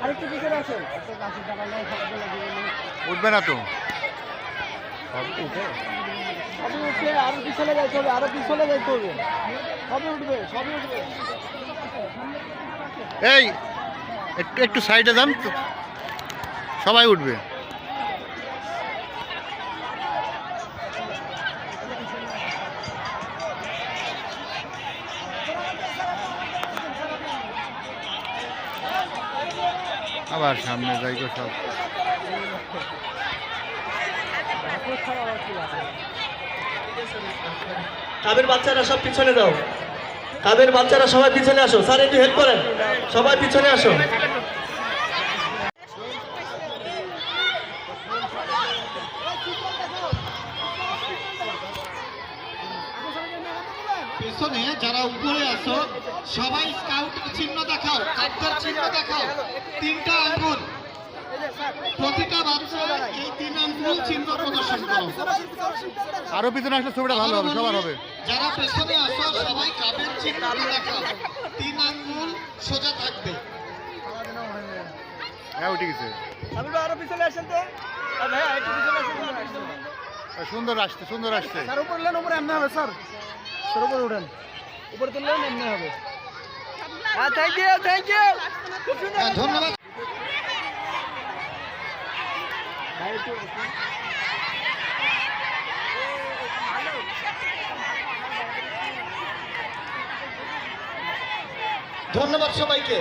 আরেকটু পিছনে আসেন। উঠবে না তো সবই উঠবে, আরো পিছনে যাইতে হবে, আরো পিছনে যাইতে হবে। সবই উঠবে, সবই উঠবে। এই একটু একটু সাইডে যান তো, সবাই উঠবে। আবার সামনে যাই গো সব। কাবের বাচ্চারা সব পিছনে দাও, কাবের বাচ্চারা সবাই পিছনে আসো। স্যার একটু হেল্প করেন, সবাই পিছনে আসো। পেছনে যারা উপরে আছো সবাই স্কাউট চিহ্ন দেখাও, কাপটার চিহ্ন দেখাও। 3টা আঙ্গুল, প্রতিটা বাচ্চা এই 3 আঙ্গুল চিহ্ন প্রদর্শন করো। আরো পিছনে আসলে ছবিটা ভালো হবে, সবার হবে। যারা পেছনে আছো সবাই কাপের চিহ্ন দেখাও, 3 আঙ্গুল সোজা থাকবে। হ্যাঁ উঠে গেছে। আরো পিছনে আসেন তো। ভাই একটু পিছনে আসেন। সুন্দর আসছে, সুন্দর আসছে। স্যার উপরে উঠলেন, উপরে এমনি হবে স্যার। স্যার উপরে উঠেন, উপরে তুললেন এমনি হবে। হ্যাঁ থ্যাংক ইউ, থ্যাংক ইউ। ধন্যবাদ। ধন্যবাদ সবাইকে।